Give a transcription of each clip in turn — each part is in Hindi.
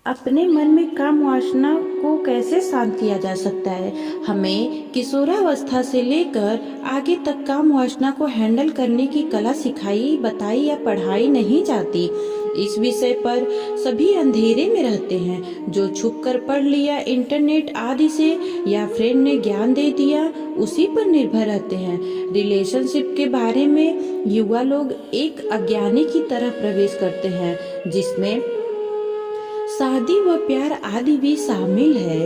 अपने मन में काम वासना को कैसे शांत किया जा सकता है। हमें किशोरावस्था से लेकर आगे तक काम वासना को हैंडल करने की कला सिखाई बताई या पढ़ाई नहीं जाती। इस विषय पर सभी अंधेरे में रहते हैं। जो छुप कर पढ़ लिया इंटरनेट आदि से या फ्रेंड ने ज्ञान दे दिया उसी पर निर्भर रहते हैं। रिलेशनशिप के बारे में युवा लोग एक अज्ञानी की तरह प्रवेश करते हैं जिसमें शादी व प्यार आदि भी शामिल है।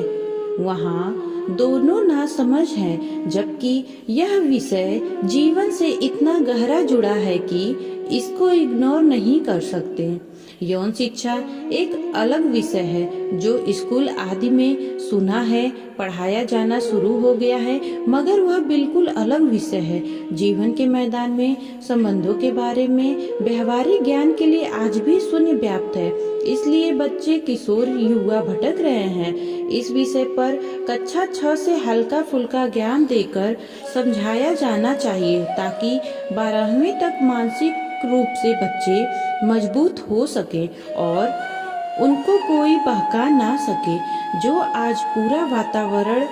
वहाँ दोनों नासमझ हैं, जबकि यह विषय जीवन से इतना गहरा जुड़ा है कि इसको इग्नोर नहीं कर सकते। यौन शिक्षा एक अलग विषय है जो स्कूल आदि में सुना है, पढ़ाया जाना शुरू हो गया है, मगर वह बिल्कुल अलग विषय है। जीवन के मैदान में संबंधों के बारे में व्यवहारिक ज्ञान के लिए आज भी शून्य व्याप्त है। इसलिए बच्चे, किशोर, युवा भटक रहे हैं। इस विषय पर कक्षा 6 से हल्का फुल्का ज्ञान देकर समझाया जाना चाहिए ताकि 12वीं तक मानसिक रूप से बच्चे मजबूत हो सके और उनको कोई बहका ना सके। जो आज पूरा वातावरण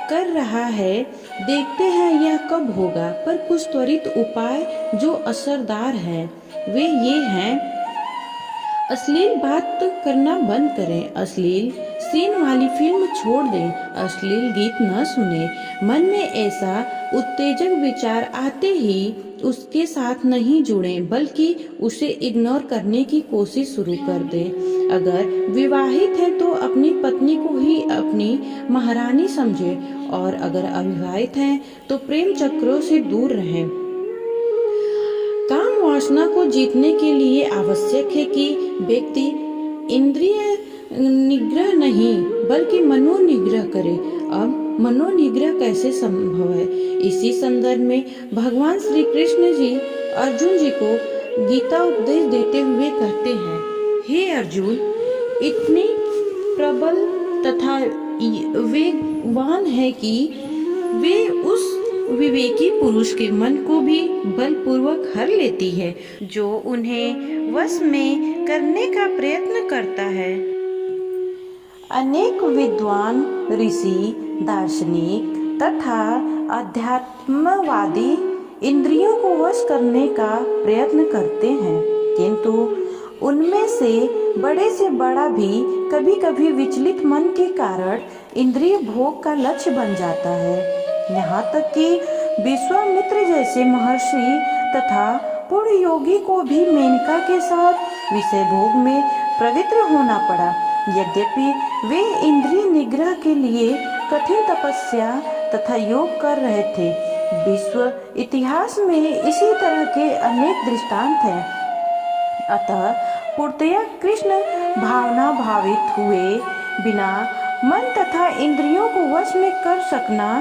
कर रहा है, देखते हैं यह कब होगा। पर कुछ त्वरित उपाय जो असरदार हैं वे ये हैं: अश्लील बात करना बंद करें, अश्लील सीन वाली फिल्म छोड़ दें, अश्लील गीत न सुने। मन में ऐसा उत्तेजक विचार आते ही उसके साथ नहीं जुड़ें, बल्कि उसे इग्नोर करने की कोशिश शुरू कर दें। अगर विवाहित है तो अपनी पत्नी को ही अपनी महारानी समझें और अगर अविवाहित हैं तो प्रेम चक्रों से दूर रहें। काम वासना को जीतने के लिए आवश्यक है कि व्यक्ति इंद्रिय निग्रह नहीं बल्कि मनोनिग्रह करे। अब मनोनिग्रह कैसे संभव है? इसी संदर्भ में भगवान श्री कृष्ण जी अर्जुन जी को गीता उपदेश देते हुए कहते हैं, हे अर्जुन, इतनी प्रबल तथा वेगवान है कि वे उस विवेकी पुरुष के मन को भी बलपूर्वक हर लेती है जो उन्हें वश में करने का प्रयत्न करता है। अनेक विद्वान, ऋषि, दार्शनिक तथा अध्यात्मवादी इंद्रियों को वश करने का प्रयत्न करते हैं, किंतु उनमें से बड़ा भी कभी कभी विचलित मन के कारण इंद्रिय भोग का लक्ष्य बन जाता है। यहाँ तक कि विश्वामित्र जैसे महर्षि तथा पूर्ण योगी को भी मेनका के साथ विषय भोग में पवित्र होना पड़ा। यद्यपि वे इंद्रिय निग्रह के लिए कठिन तपस्या तथा योग कर रहे थे। विश्व इतिहास में इसी तरह के अनेक दृष्टांत हैं। अतः पूर्णतया कृष्ण भावना भावित हुए बिना मन तथा इंद्रियों को वश में कर सकना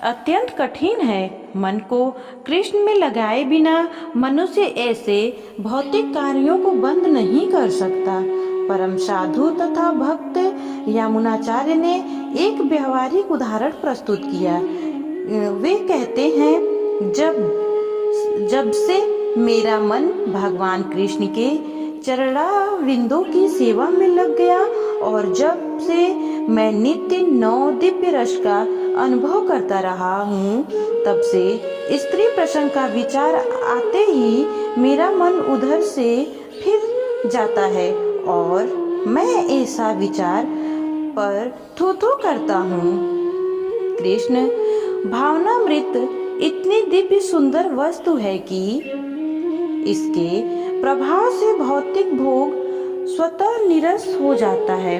अत्यंत कठिन है। मन को कृष्ण में लगाए बिना मनुष्य ऐसे भौतिक कार्यों को बंद नहीं कर सकता। परम साधु तथा भक्त यमुनाचार्य ने एक व्यवहारिक उदाहरण प्रस्तुत किया। वे कहते हैं, जब से मेरा मन भगवान कृष्ण के चरणारविंदों की सेवा में लग गया और जब से मैं नित्य 9 दिव्य रस का अनुभव करता रहा हूँ, तब से स्त्री प्रसंग का विचार आते ही मेरा मन उधर से फिर जाता है और मैं ऐसा विचार पर थू करता हूँ। कृष्ण भावनामृत इतनी दिव्य सुंदर वस्तु है कि इसके प्रभाव से भौतिक भोग स्वतः निरस हो जाता है।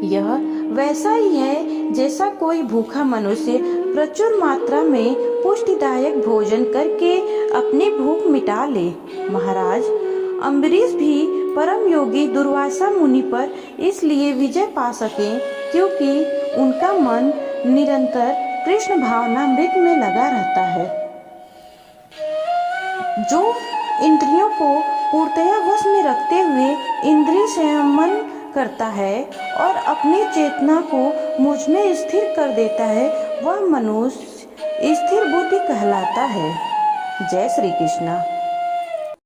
यह वैसा ही है जैसा कोई भूखा मनुष्य प्रचुर मात्रा में पुष्टिदायक भोजन करके अपनी भूख मिटा ले। महाराज अम्बरीश भी परम योगी दुर्वासा मुनि पर इसलिए विजय पा सके क्योंकि उनका मन निरंतर कृष्ण भावनामृत में लगा रहता है। जो इंद्रियों को पूर्णतया वश में रखते हुए इंद्रिय संयमन करता है और अपनी चेतना को मुझ में स्थिर कर देता है, वह मनुष्य स्थिर बुद्धि कहलाता है। जय श्री कृष्ण।